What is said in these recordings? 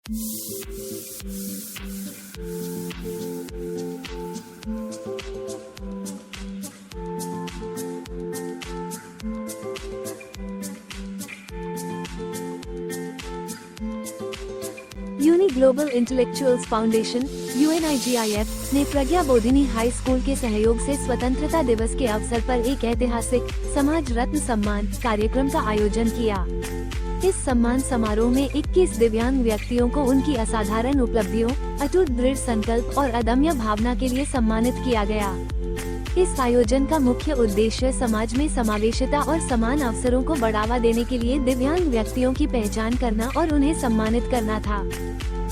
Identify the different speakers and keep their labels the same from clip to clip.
Speaker 1: Uni Global Intellectuals Foundation UNIGIF ने प्रज्ञा Bodhini high school के सहयोग से स्वतंत्रता दिवस के अवसर पर एक ऐतिहासिक समाज रत्न सम्मान कार्यक्रम का आयोजन किया। इस सम्मान समारोह में 21 दिव्यांग व्यक्तियों को उनकी असाधारण उपलब्धियों, अटूट दृढ़ संकल्प और अदम्य भावना के लिए सम्मानित किया गया। इस आयोजन का मुख्य उद्देश्य समाज में समावेशिता और समान अवसरों को बढ़ावा देने के लिए दिव्यांग व्यक्तियों की पहचान करना और उन्हें सम्मानित करना था।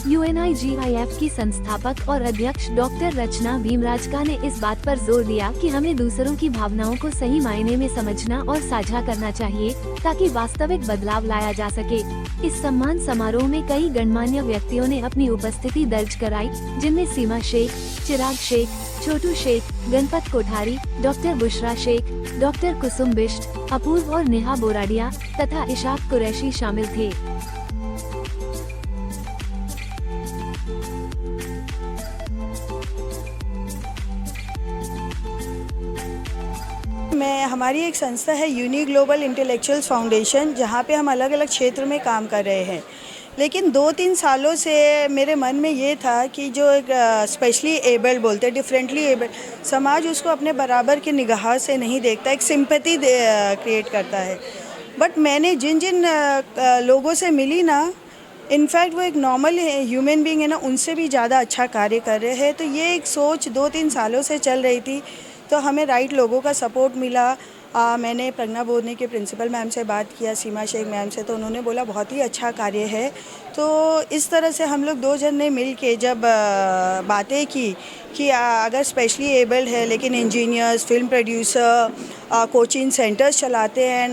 Speaker 1: UNIGIF की संस्थापक और अध्यक्ष डॉक्टर रचना भीमराजका ने इस बात पर जोर दिया कि हमें दूसरों की भावनाओं को सही मायने में समझना और साझा करना चाहिए ताकि वास्तविक बदलाव लाया जा सके। इस सम्मान समारोह में कई गणमान्य व्यक्तियों ने अपनी उपस्थिति दर्ज कराई, जिनमें सीमा शेख, चिराग शेख, छोटू शेख, गणपत कोठारी, डॉक्टर बुशरा शेख, डॉक्टर कुसुम बिष्ट, अपूर्व और नेहा बोराडिया तथा इशाक कुरैशी शामिल थे।
Speaker 2: हमारी एक संस्था है यूनी ग्लोबल इंटेलेक्चुअल्स फाउंडेशन, जहाँ पे हम अलग अलग क्षेत्र में काम कर रहे हैं। लेकिन 2-3 सालों से मेरे मन में ये था कि जो एक स्पेशली एबल्ड बोलते हैं, डिफरेंटली एबल्ड, समाज उसको अपने बराबर की निगाह से नहीं देखता, एक सिंपैथी क्रिएट करता है। बट मैंने जिन जिन लोगों से मिली ना, इनफैक्ट वो एक नॉर्मल ह्यूमन बीइंग है ना, उनसे भी ज़्यादा अच्छा कार्य कर रहे हैं। तो ये एक सोच 2-3 सालों से चल रही थी, तो हमें राइट लोगों का सपोर्ट मिला। मैंने प्रज्ञा बोधिनी के प्रिंसिपल मैम से बात किया, सीमा शेख मैम से, तो उन्होंने बोला बहुत ही अच्छा कार्य है। तो इस तरह से हम लोग 2 जन ने मिल के जब बातें की कि अगर स्पेशली एबल्ड है लेकिन engineers, film producer, coaching centres चलाते हैं,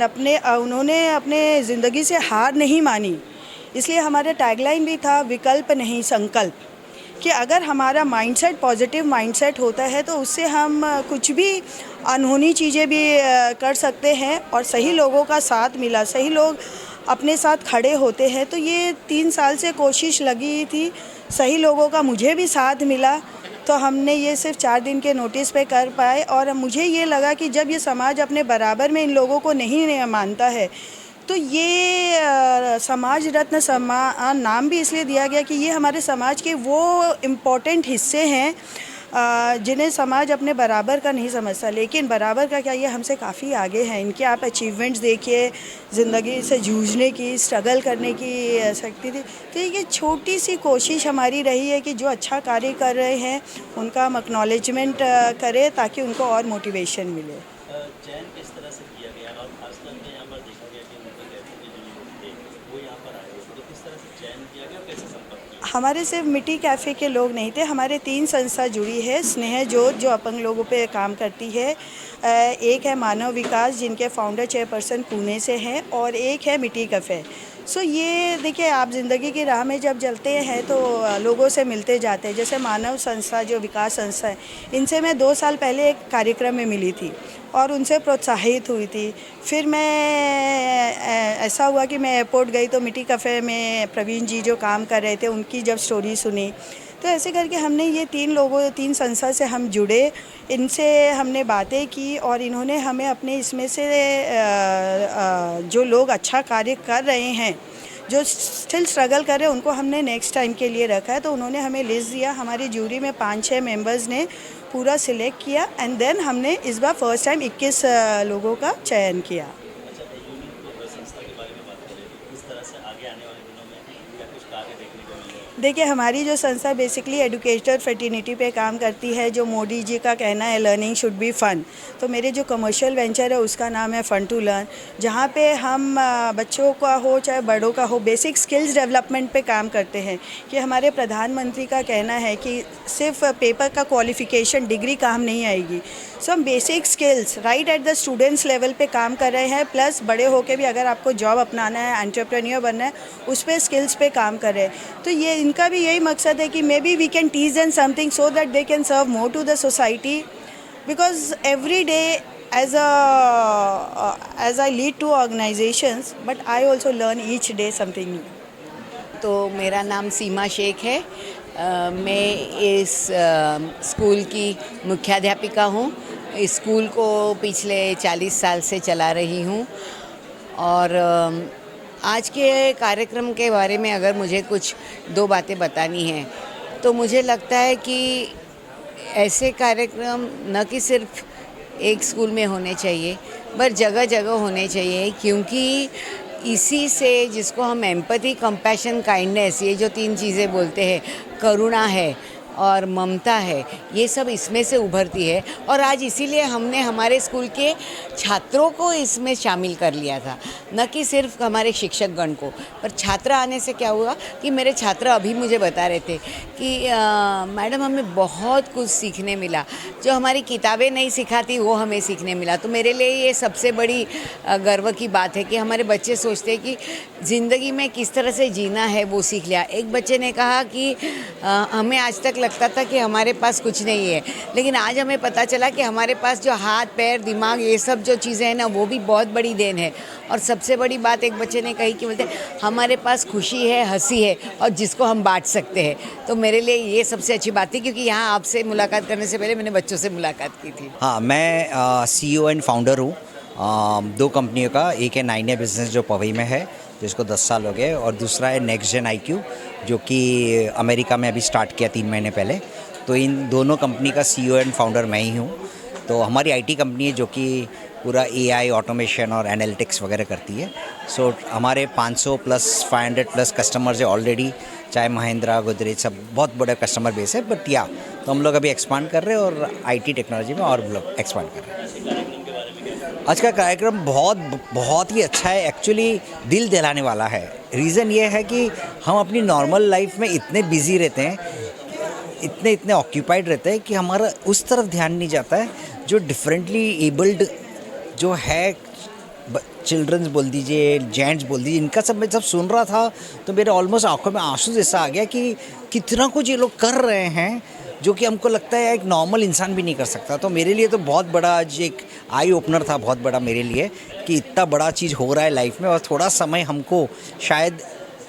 Speaker 2: उन्होंने अपने ज़िंदगी से हार नहीं मानी। इसलिए हमारा टैगलाइन भी था विकल्प नहीं संकल्प, कि अगर हमारा माइंडसेट पॉजिटिव माइंडसेट होता है तो उससे हम कुछ भी अनहोनी चीज़ें भी कर सकते हैं। और सही लोगों का साथ मिला, सही लोग अपने साथ खड़े होते हैं। तो ये 3 साल से कोशिश लगी थी, सही लोगों का मुझे भी साथ मिला, तो हमने ये सिर्फ 4 दिन के नोटिस पे कर पाए। और मुझे ये लगा कि जब ये समाज अपने बराबर में इन लोगों को नहीं मानता है, तो ये समाज रत्न सम्मान नाम भी इसलिए दिया गया कि ये हमारे समाज के वो इम्पोर्टेंट हिस्से हैं जिन्हें समाज अपने बराबर का नहीं समझता। लेकिन बराबर का क्या, ये हमसे काफ़ी आगे हैं। इनके आप अचीवमेंट्स देखिए, ज़िंदगी से जूझने की, स्ट्रगल करने की शक्ति थी। तो ये छोटी सी कोशिश हमारी रही है कि जो अच्छा कार्य कर रहे हैं उनका हम एक्नॉलेजमेंट करें ताकि उनको और मोटिवेशन मिले।
Speaker 3: चयन किस तरह से किया गया और खासतौर पे यहाँ पर देखा गया कि उनके कैफे के जो लोग थे वो यहाँ पर आए हुए थे, तो किस तरह से चयन किया गया और कैसे संपर्क किया?
Speaker 2: हमारे सिर्फ मिट्टी कैफ़े के लोग नहीं थे, हमारे 3 संस्था जुड़ी है। स्नेह ज्योत जो अपंग लोगों पे काम करती है, एक है मानव विकास जिनके फाउंडर चेयरपर्सन पुणे से हैं, और एक है मिट्टी कैफ़े। सो ये देखिए, आप ज़िंदगी की राह में जब चलते हैं तो लोगों से मिलते जाते हैं। जैसे मानव संस्था जो विकास संस्था है, इनसे मैं 2 साल पहले एक कार्यक्रम में मिली थी और उनसे प्रोत्साहित हुई थी। फिर मैं ऐसा हुआ कि मैं एयरपोर्ट गई तो मिट्टी कैफ़े में प्रवीण जी जो काम कर रहे थे, उनकी जब स्टोरी सुनी, तो ऐसे करके हमने ये 3 संस्था से हम जुड़े, इनसे हमने बातें की और इन्होंने हमें अपने इसमें से जो लोग अच्छा कार्य कर रहे हैं, जो स्टिल स्ट्रगल कर रहे हैं, उनको हमने नेक्स्ट टाइम के लिए रखा है। तो उन्होंने हमें लिस्ट दिया, हमारी जूरी में 5-6 मेंबर्स ने पूरा सिलेक्ट किया एंड देन हमने इस बार फर्स्ट टाइम 21 लोगों का चयन किया।
Speaker 3: अच्छा, यूनिक संस्था के बारे में बात करें तो किस तरह से आगे आने वाले दिनों में क्या कुछ कार्य देखने को मिलेगा?
Speaker 2: देखिए, हमारी जो संस्था बेसिकली एजुकेटर फ्रेटर्निटी पे काम करती है। जो मोदी जी का कहना है लर्निंग शुड बी फ़न, तो मेरे जो कमर्शियल वेंचर है उसका नाम है फ़न टू लर्न, जहाँ पे हम बच्चों का हो चाहे बड़ों का हो, बेसिक स्किल्स डेवलपमेंट पे काम करते हैं। कि हमारे प्रधानमंत्री का कहना है कि सिर्फ पेपर का क्वालिफ़िकेशन, डिग्री काम नहीं आएगी। सो हम basic skills right at the students level पे काम कर रहे हैं, प्लस बड़े होके भी अगर आपको जॉब अपनाना है, एंटरप्रेन्योर बनना है, उस पे स्किल्स पे काम कर रहे हैं। तो ये इनका भी यही मकसद है कि may be we can teach them something so that they can serve more to the society, because every day as I lead 2 organizations, but I also learn each day something new.
Speaker 4: तो मेरा नाम सीमा शेख है। मैं इस school की मुख्याध्यापिका हूँ। इस स्कूल को पिछले 40 साल से चला रही हूँ और आज के कार्यक्रम के बारे में अगर मुझे कुछ 2 बातें बतानी हैं तो मुझे लगता है कि ऐसे कार्यक्रम न कि सिर्फ एक स्कूल में होने चाहिए पर जगह जगह होने चाहिए, क्योंकि इसी से जिसको हम एम्पैथी, कंपैशन, काइंडनेस, ये जो 3 चीज़ें बोलते हैं, करुणा है और ममता है, ये सब इसमें से उभरती है। और आज इसीलिए हमने हमारे स्कूल के छात्रों को इसमें शामिल कर लिया था, न कि सिर्फ हमारे शिक्षकगण को। पर छात्र आने से क्या हुआ कि मेरे छात्र अभी मुझे बता रहे थे कि मैडम हमें बहुत कुछ सीखने मिला, जो हमारी किताबें नहीं सिखाती वो हमें सीखने मिला। तो मेरे लिए ये सबसे बड़ी गर्व की बात है कि हमारे बच्चे सोचते हैं कि ज़िंदगी में किस तरह से जीना है वो सीख लिया। एक बच्चे ने कहा कि हमें आज तक लगता था कि हमारे पास कुछ नहीं है, लेकिन आज हमें पता चला कि हमारे पास जो हाथ, पैर, दिमाग, ये सब जो चीज़ें हैं ना, वो भी बहुत बड़ी देन है। और सबसे बड़ी बात एक बच्चे ने कही कि बोलते हमारे पास खुशी है, हंसी है और जिसको हम बांट सकते हैं। तो मेरे लिए ये सबसे अच्छी बात थी, क्योंकि यहाँ आपसे मुलाकात करने से पहले मैंने बच्चों से मुलाकात की थी।
Speaker 5: हाँ, मैं CEO एंड फाउंडर हूँ 2 कंपनियों का। एक है 9A बिज़नेस जो पवई में है, जिसको 10 साल हो गए, और दूसरा है नेक्स्ट जेन IQ जो कि अमेरिका में अभी स्टार्ट किया 3 महीने पहले। तो इन दोनों कंपनी का CEO एंड फाउंडर मैं ही हूँ। तो हमारी IT कंपनी है जो कि पूरा AI, ऑटोमेशन और एनालिटिक्स वगैरह करती है। सो हमारे 500 प्लस 500 प्लस कस्टमर्स है ऑलरेडी, चाहे महिंद्रा, गोदरेज, सब बहुत बड़ा कस्टमर बेस है। बट या तो हम लोग अभी एक्सपांड कर रहे हैं और IT टेक्नोलॉजी में और लोग एक्सपांड कर रहे हैं। आज का कार्यक्रम बहुत ही अच्छा है, एक्चुअली दिल दहलाने वाला है। रीज़न ये है कि हम अपनी नॉर्मल लाइफ में इतने बिजी रहते हैं, इतने ऑक्यूपाइड रहते हैं कि हमारा उस तरफ ध्यान नहीं जाता है जो डिफरेंटली एबल्ड जो है, चिल्ड्रंस बोल दीजिए, जेंट्स बोल दीजिए, इनका सब मैं जब सुन रहा था तो मेरे ऑलमोस्ट आंखों में आंसू जैसा आ गया कि कितना कुछ ये लोग कर रहे हैं जो कि हमको लगता है एक नॉर्मल इंसान भी नहीं कर सकता। तो मेरे लिए तो बहुत बड़ा आज एक आई ओपनर था, बहुत बड़ा मेरे लिए, कि इतना बड़ा चीज़ हो रहा है लाइफ में और थोड़ा समय हमको शायद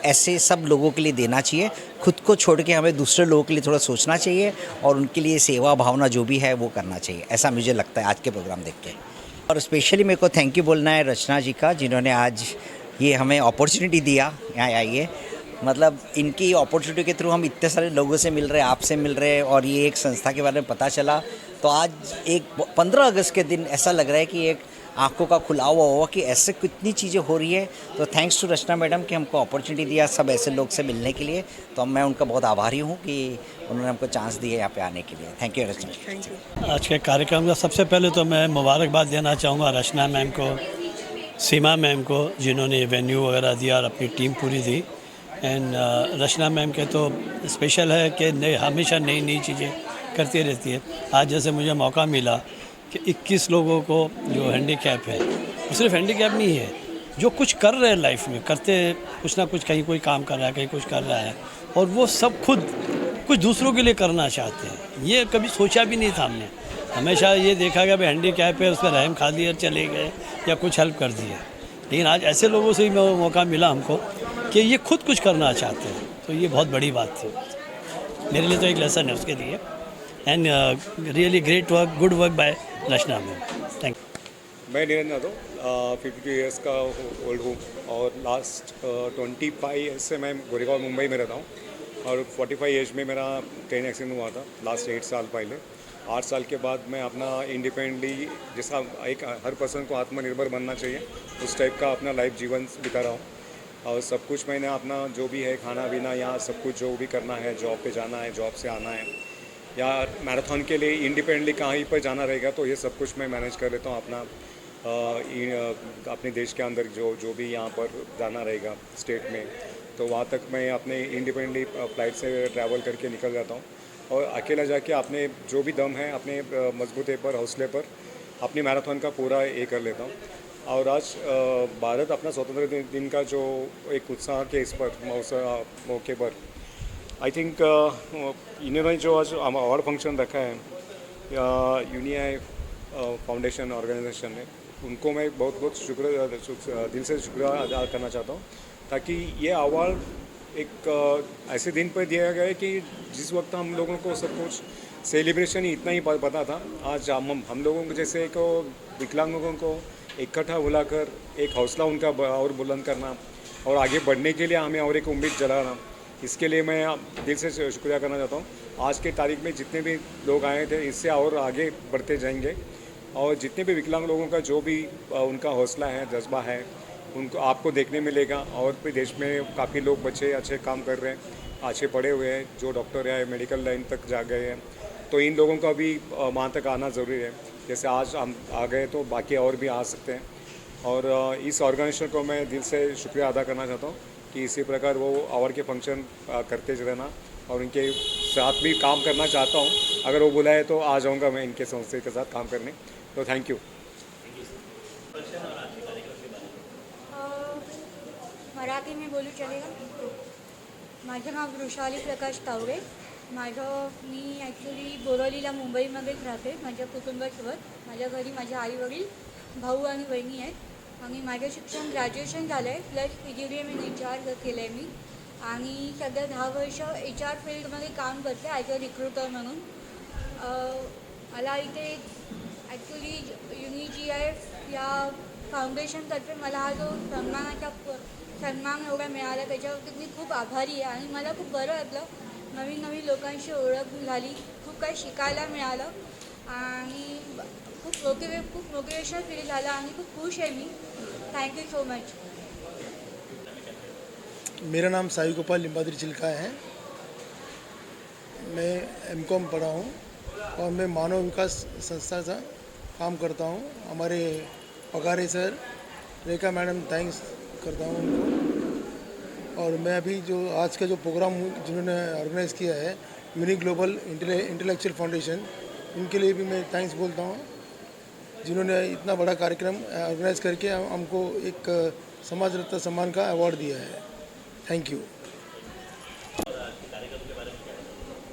Speaker 5: ऐसे सब लोगों के लिए देना चाहिए। खुद को छोड़ के हमें दूसरे लोगों के लिए थोड़ा सोचना चाहिए और उनके लिए सेवा भावना जो भी है वो करना चाहिए, ऐसा मुझे लगता है आज के प्रोग्राम देख के। और स्पेशली मेरे को थैंक यू बोलना है रचना जी का, जिन्होंने आज ये हमें अपॉर्चुनिटी दिया यहाँ आइए। मतलब इनकी अपॉर्चुनिटी के थ्रू हम इतने सारे लोगों से मिल रहे हैं, आपसे मिल रहे हैं, और ये एक संस्था के बारे में पता चला। तो आज एक 15 अगस्त के दिन ऐसा लग रहा है कि एक आंखों का खुला हुआ कि ऐसे कितनी चीज़ें हो रही है। तो थैंक्स टू रचना मैडम कि हमको अपॉर्चुनिटी दिया सब ऐसे लोग से मिलने के लिए। तो मैं उनका बहुत आभारी हूँ कि उन्होंने हमको चांस दिया यहाँ पे आने के लिए। थैंक यू रचना।
Speaker 6: आज के कार्यक्रम का सबसे पहले तो मैं मुबारकबाद देना चाहूँगा रचना मैम को, सीमा मैम को, जिन्होंने ये वेन्यू वगैरह दिया और अपनी टीम पूरी दी। एंड रचना मैम के तो स्पेशल है कि हमेशा नई नई चीज़ें करती रहती है। आज जैसे मुझे मौका मिला कि 21 लोगों को जो हैंडीकैप है, सिर्फ हैंडीकैप नहीं है, जो कुछ कर रहे हैं लाइफ में, करते कुछ ना कुछ, कहीं कोई काम कर रहा है, कहीं कुछ कर रहा है, और वो सब खुद कुछ दूसरों के लिए करना चाहते हैं। ये कभी सोचा भी नहीं था हमने। हमेशा ये देखा गया भाई हैंडीकैप है, उस पर रहम खा दिए, चले गए या कुछ हेल्प कर दिए। लेकिन आज ऐसे लोगों से भी मौका मिला हमको कि ये खुद कुछ करना चाहते हैं, तो ये बहुत बड़ी बात थी मेरे लिए। तो एक लेसन है उसके लिए। And really great work, good work by Rachna ma'am. Thank you.
Speaker 7: मैं निरंजन यादव 52 ईयर्स का ओल्ड हूँ और लास्ट 25 ईयर्स से मैं गोरेगांव मुंबई में रहता हूँ। और 45 एज में मेरा ट्रेन एक्सीडेंट हुआ था लास्ट 8 साल पहले। 8 साल के बाद मैं अपना इंडिपेंडेंटली, जैसा एक हर पर्सन को आत्मनिर्भर बनना चाहिए, उस टाइप का अपना लाइफ जीवन बिता रहा हूँ। और सब कुछ मैंने अपना जो भी है, खाना पीना, यहाँ सब कुछ जो भी करना है, जॉब पे जाना है, जॉब से आना है, या मैराथन के लिए इंडिपेंडेंटली कहीं पर जाना रहेगा, तो ये सब कुछ मैं मैनेज कर लेता हूँ। अपने देश के अंदर जो भी यहाँ पर जाना रहेगा स्टेट में, तो वहाँ तक मैं अपने इंडिपेंडेंटली फ्लाइट से ट्रैवल करके निकल जाता हूँ। और अकेला जाके अपने जो भी दम है, अपने मजबूते पर, हौसले पर अपनी मैराथन का पूरा ये कर लेता हूँ। और आज भारत अपना स्वतंत्रता दिन का जो एक उत्साह के इस पर मौके पर आई थिंक इन्होंने जो आज अवार्ड फंक्शन रखा है यूनियाई फाउंडेशन ऑर्गेनाइजेशन ने, उनको मैं बहुत बहुत दिल से शुक्रिया अदा करना चाहता हूँ, ताकि ये अवार्ड एक ऐसे दिन पर दिया गया है कि जिस वक्त हम लोगों को सब कुछ सेलिब्रेशन ही इतना ही पता था, आज हम लोगों को जैसे एक विकलांग लोगों को इकट्ठा बुलाकर एक हौसला उनका और बुलंद करना और आगे बढ़ने के लिए हमें और एक उम्मीद जलाना, इसके लिए मैं दिल से शुक्रिया करना चाहता हूँ। आज के तारीख में जितने भी लोग आए थे इससे और आगे बढ़ते जाएंगे और जितने भी विकलांग लोगों का जो भी उनका हौसला है, जज्बा है, उनको आपको देखने मिलेगा। और भी देश में काफ़ी लोग बच्चे अच्छे काम कर रहे हैं, अच्छे पढ़े हुए हैं, जो डॉक्टर है, मेडिकल लाइन तक जा गए हैं, तो इन लोगों का भी वहाँ तक आना ज़रूरी है। जैसे आज हम आ गए तो बाकी और भी आ सकते हैं। और इस ऑर्गेनाइजेशन को मैं दिल से शुक्रिया अदा करना चाहता हूँ कि इसी प्रकार वो आवर के फंक्शन करते रहना और उनके साथ भी काम करना चाहता हूँ। अगर वो बुलाए तो आ जाऊँगा मैं इनके संस्था के साथ काम करने। तो थैंक यू।
Speaker 8: मराठी में बोलू चलेगा? माझं नाव वृषाली प्रकाश तावडे. मी ॲक्च्युली बोरवलीला मुंबईमध्येच राहते माझ्या कुटुंबासोबत. माझ्या घरी माझे आई वडील, भाऊ आणि बहिणी आहेत आणि माझं शिक्षण ग्रॅज्युएशन झालं आहे प्लस PGDM इन HR केलं आहे मी आणि सध्या 10 वर्ष HR फील्डमध्ये काम करते ॲज अ रिक्रुटर म्हणून. मला इथे ॲक्च्युली UniGIF या फाउंडेशनतर्फे मला हा जो सन्मान एवढा मिळाला त्याच्यावरती मी खूप आभारी आहे आणि मला खूप बरं वाटलं. नवीन नवीन लोकांशी ओळख झाली, खूप काही शिकायला मिळालं आणि खूप मोटिवेशनल फील झालं आणि खूप खुश आहे मी. Thank you so much.
Speaker 9: मेरा नाम साई गोपाल लिम्बाद्री चिल्का है. मैं MCOM पढ़ा हूँ और मैं मानव विकास संस्था से काम करता हूँ. हमारे पगारे सर रेखा मैडम थैंक्स करता हूँ उनको. और मैं अभी जो आज का जो प्रोग्राम जिन्होंने ऑर्गेनाइज़ किया है यूनिक ग्लोबल इंटेलेक्चुअल फाउंडेशन, इनके लिए भी मैं थैंक्स बोलता हूँ जिन्होंने इतना बड़ा कार्यक्रम ऑर्गेनाइज़ करके हमको एक समाज रत्न सम्मान का अवार्ड दिया है. Thank you.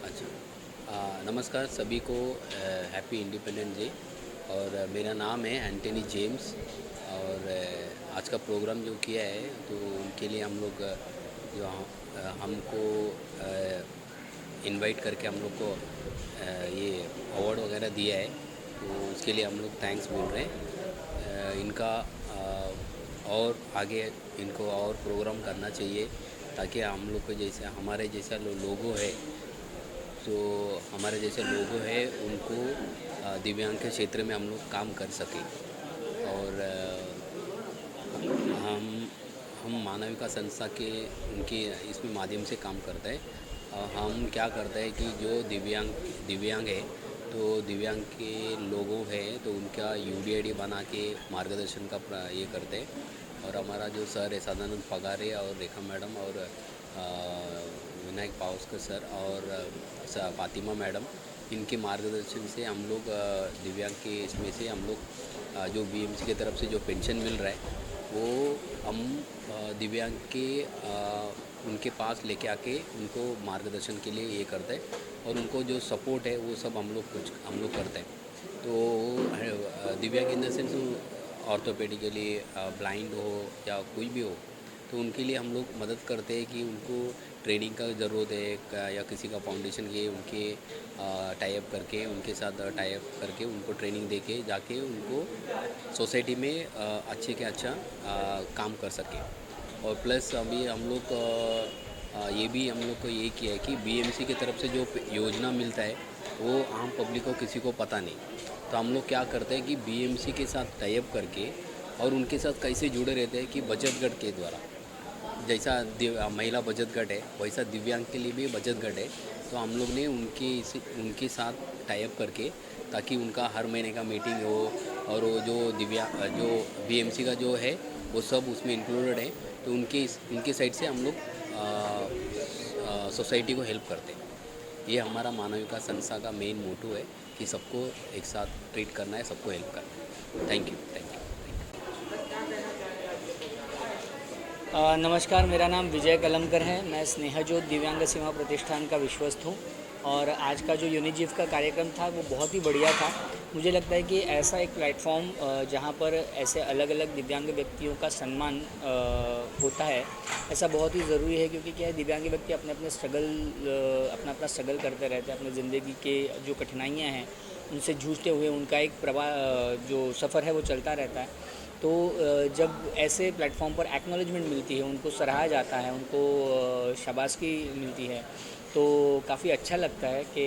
Speaker 10: अच्छा, नमस्कार सभी को. Happy independence day. और मेरा नाम है एंटनी जेम्स और आज का प्रोग्राम जो किया है तो उनके लिए हम लोग जो हमको इनवाइट करके हम लोग को ये अवार्ड वगैरह दिया है तो उसके लिए हम लोग थैंक्स बोल रहे हैं. इनका और आगे इनको और प्रोग्राम करना चाहिए ताकि हम लोग को जैसे हमारे जैसा लोगो है तो हमारे जैसे लोगो है उनको दिव्यांग के क्षेत्र में हम लोग काम कर सकें. और हम मानविका संस्था के उनके इसमें माध्यम से काम करते हैं. हम क्या करते हैं कि जो दिव्यांग है तो दिव्यांग के लोगों है तो उनका UDID बना के मार्गदर्शन का ये करते हैं. और हमारा जो सर है सदानंद पगारे और रेखा मैडम और विनायक पावस्कर सर और फातिमा मैडम, इनके मार्गदर्शन से हम लोग दिव्यांग के इसमें से हम लोग जो BMC की तरफ से जो पेंशन मिल रहा है वो हम दिव्यांग के उनके पास लेके आके उनको मार्गदर्शन के लिए ये करते हैं और उनको जो सपोर्ट है वो सब हम लोग करते हैं. तो दिव्यांग in the sense orthopaedically blind हो या कोई भी हो तो उनके लिए हम लोग मदद करते हैं कि उनको ट्रेनिंग का ज़रूरत है या किसी का फाउंडेशन के उनके टाई अप करके उनके साथ टाई अप करके उनको ट्रेनिंग दे के जाके उनको सोसाइटी में अच्छे के अच्छा काम कर सके. और प्लस अभी हम लोग ये भी हम लोग को ये किया है कि BMC की तरफ से जो योजना मिलता है वो आम पब्लिक को किसी को पता नहीं. तो हम लोग क्या करते हैं कि BMC के साथ टाई अप करके और उनके साथ कैसे जुड़े रहते हैं कि बचत गट के द्वारा जैसा महिला बचत गट है वैसा दिव्यांग के लिए भी बचत गट है. तो हम लोग ने उनके साथ टाई अप करके ताकि उनका हर महीने का मीटिंग हो और वो जो जो BMC का जो है वो सब उसमें इंक्लूडेड है. तो उनके साइड से हम लोग सोसाइटी को हेल्प करते हैं. ये हमारा मानविका संस्था का मेन मोटो है कि सबको एक साथ ट्रीट करना है, सबको हेल्प करना है. Thank you.
Speaker 11: नमस्कार, मेरा नाम विजय कलमकर है. मैं स्नेहज्योत दिव्यांग सेवा प्रतिष्ठान का विश्वस्त हूँ. और आज का जो यूनिजीव का कार्यक्रम था वो बहुत ही बढ़िया था। मुझे लगता है कि ऐसा एक प्लेटफॉर्म जहाँ पर ऐसे अलग अलग दिव्यांग व्यक्तियों का सम्मान होता है, ऐसा बहुत ही ज़रूरी है, क्योंकि क्या है, दिव्यांग व्यक्ति अपने अपने अपना स्ट्रगल करते रहते हैं। अपने ज़िंदगी के जो कठिनाइयाँ हैं उनसे जूझते हुए उनका एक जो सफ़र है वो चलता रहता है। तो जब ऐसे प्लेटफॉर्म पर एक्नॉलेजमेंट मिलती है, उनको सराहा जाता है, उनको शाबाशी मिलती है, तो काफ़ी अच्छा लगता है कि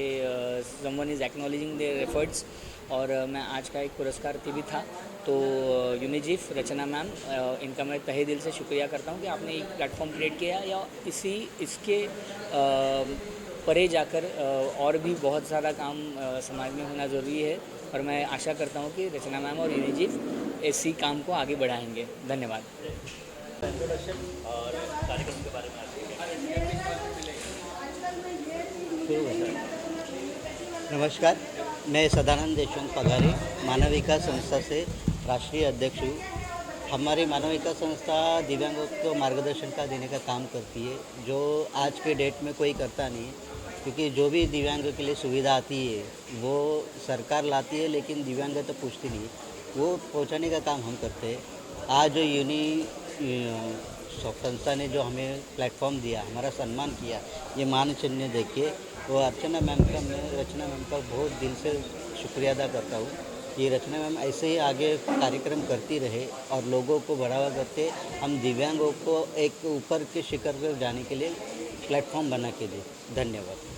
Speaker 11: someone is acknowledging their efforts. और मैं आज का एक पुरस्कार भी था, तो यूनिजीफ रचना मैम, इनका मैं तहे दिल से शुक्रिया करता हूँ कि आपने एक प्लेटफॉर्म क्रिएट किया, या इसके परे जाकर और भी बहुत सारा काम समाज में होना ज़रूरी है। और मैं आशा करता हूँ कि रचना मैम और यूनिजीफ इसी काम को आगे बढ़ाएंगे। धन्यवाद।
Speaker 3: इंट्रोडक्शन और कार्यक्रम के बारे में
Speaker 12: नमस्कार, मैं सदानंद देशमुख पगारे मानव विकास संस्था से राष्ट्रीय अध्यक्ष हूँ। हमारी मानव विकास संस्था दिव्यांगों को मार्गदर्शन का देने का काम करती है, जो आज के डेट में कोई करता नहीं है, क्योंकि जो भी दिव्यांगों के लिए सुविधा आती है वो सरकार लाती है, लेकिन दिव्यांग तो पूछती नहीं, वो पहुँचाने का काम हम करते हैं। आज जो संस्था ने जो हमें प्लेटफॉर्म दिया, हमारा सम्मान किया, ये मान चिन्ह देखिए, वो रचना मैम का बहुत दिल से शुक्रिया अदा करता हूँ। ये रचना मैम ऐसे ही आगे कार्यक्रम करती रहे और लोगों को बढ़ावा करते हम दिव्यांगों को एक ऊपर के शिखर पर जाने के लिए प्लेटफॉर्म बना के दें। धन्यवाद।